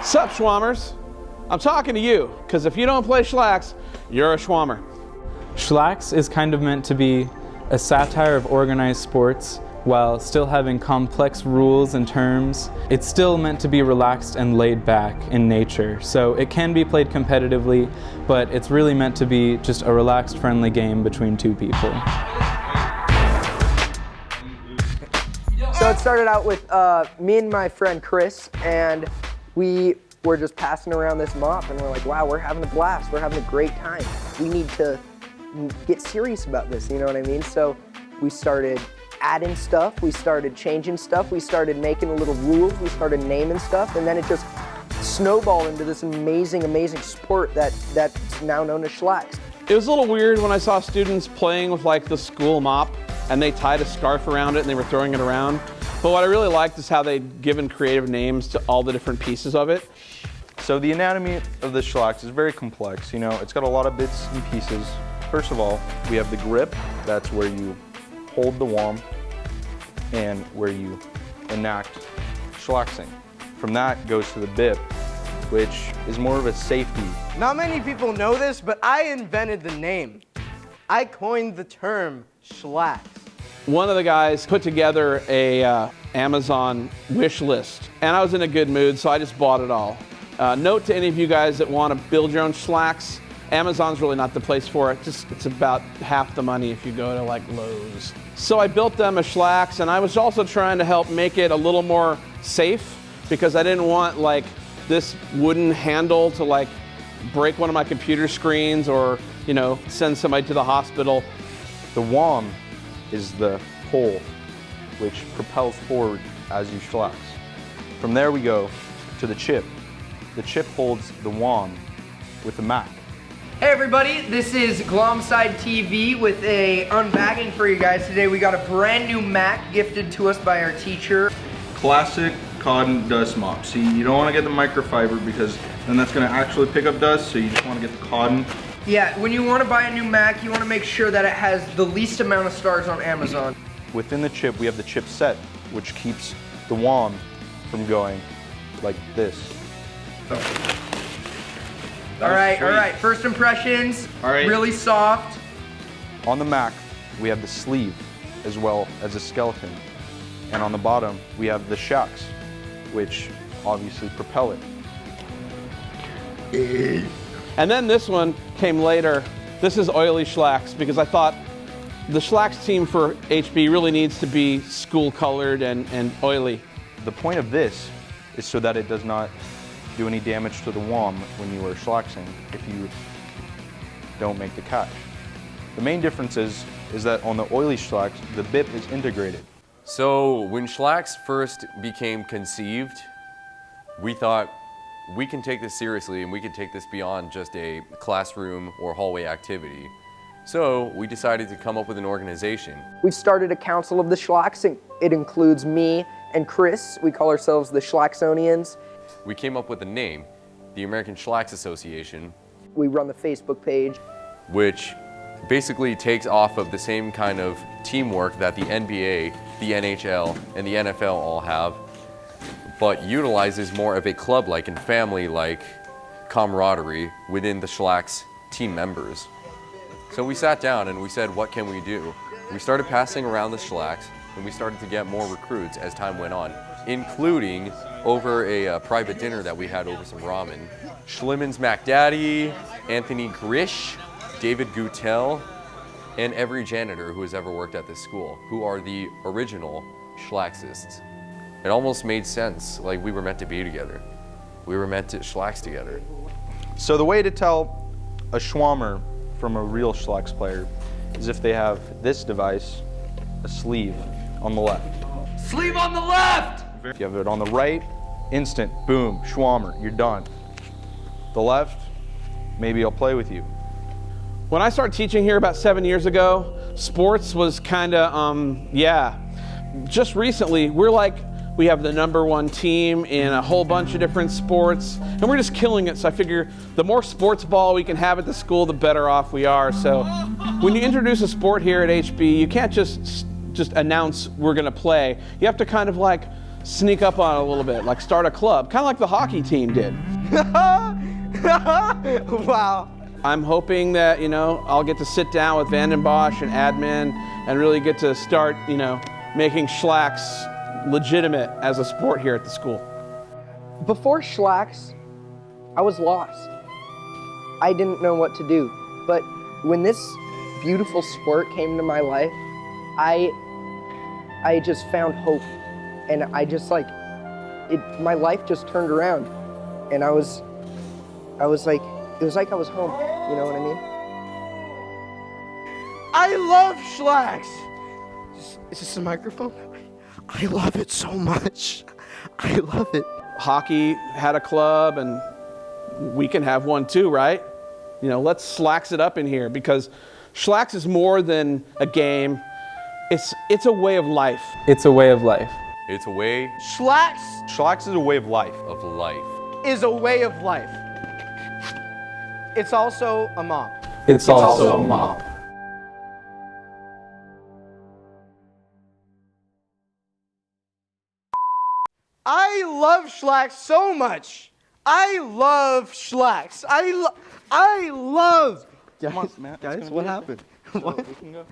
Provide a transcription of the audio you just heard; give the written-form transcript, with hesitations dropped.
Sup, Schwammers? I'm talking to you, because if you don't play Shlax, you're a Schwammer. Shlax is kind of meant to be a satire of organized sports while still having complex rules and terms. It's still meant to be relaxed and laid back in nature, so it can be played competitively, but it's really meant to be just a relaxed, friendly game between two people. So it started out with me and my friend Chris, and we were just passing around this mop, and we're like, wow, we're having a blast, we're having a great time. We need to get serious about this, you know what I mean? So we started adding stuff, we started changing stuff, we started making little rules, we started naming stuff, and then it just snowballed into this amazing, amazing sport that's now known as Shlax. It was a little weird when I saw students playing with like the school mop and they tied a scarf around it and they were throwing it around. But what I really liked is how they'd given creative names to all the different pieces of it. So the anatomy of the Shlax is very complex. You know, it's got a lot of bits and pieces. First of all, we have the grip. That's where you hold the wand and where you enact Schlaxing. From that goes to the bip, which is more of a safety. Not many people know this, but I invented the name. I coined the term Shlax. One of the guys put together a Amazon wish list, and I was in a good mood, so I just bought it all. Note to any of you guys that want to build your own Shlax, Amazon's really not the place for it. It's about half the money if you go to like Lowe's. So I built them a Shlax, and I was also trying to help make it a little more safe because I didn't want like this wooden handle to like break one of my computer screens or, you know, send somebody to the hospital. The wand is the pole which propels forward as you Shlax. From there we go to the chip. The chip holds the wand with the Mac. Hey everybody, this is Glomside TV with a unbagging for you guys today. We got a brand new Mac gifted to us by our teacher. Classic cotton dust mop. See, you don't want to get the microfiber because then that's going to actually pick up dust, so you just want to get the cotton. Yeah, when you want to buy a new Mac, you want to make sure that it has the least amount of stars on Amazon. Within the chip, we have the chip set, which keeps the wand from going like this. All right, first impressions, really soft. On the Mac, we have the sleeve as well as the skeleton. And on the bottom, we have the shocks, which obviously propel it. And then this one came later. This is oily Shlax because I thought the Shlax team for HB really needs to be school colored and oily. The point of this is so that it does not do any damage to the wand when you are Schlaxing if you don't make the catch. The main difference is that on the oily Shlax, the bip is integrated. So when Shlax first became conceived, we thought we can take this seriously and we can take this beyond just a classroom or hallway activity. So we decided to come up with an organization. We've started a council of the Shlax. It includes me and Chris. We call ourselves the Schlaxonians. We came up with a name, the American Shlax Association. We run the Facebook page, which basically takes off of the same kind of teamwork that the NBA, the NHL, and the NFL all have, but utilizes more of a club-like and family-like camaraderie within the Shlax team members. So we sat down and we said, what can we do? We started passing around the Shlax, and we started to get more recruits as time went on, including over a private dinner that we had over some ramen. Schlimmans MacDaddy, Anthony Grish, David Gutell, and every janitor who has ever worked at this school, who are the original Schlaxists. It almost made sense, like we were meant to be together. We were meant to Shlax together. So the way to tell a Schwammer from a real Shlax player is if they have this device, a sleeve on the left. Sleeve on the left! If you have it on the right, instant, boom, Schwammer, you're done. The left, maybe I'll play with you. When I started teaching here about 7 years ago, sports was kind of, Just recently, we have the #1 team in a whole bunch of different sports, and we're just killing it. So I figure the more sports ball we can have at the school, the better off we are. So when you introduce a sport here at HB, you can't just announce we're gonna play. You have to kind of like sneak up on it a little bit, like start a club, kind of like the hockey team did. Wow. I'm hoping that, I'll get to sit down with Vanden Bosch and admin and really get to start, making Shlax legitimate as a sport here at the school. Before Shlax, I was lost. I didn't know what to do. But when this beautiful sport came to my life, I just found hope. And I just my life just turned around. And I was like, it was like I was home. You know what I mean? I love Shlax. Is this a microphone? I love it so much. I love it. Hockey had a club, and we can have one too, right? Let's Shlax it up in here, because Shlax is more than a game. It's a way of life. It's a way of life. It's a way Shlax is a way of life. of life. is a way of life. It's also a mop. It's also a mop. I love Shlax so much. I love Shlax. I love. Come on, Matt. Guys, what happened? We can go.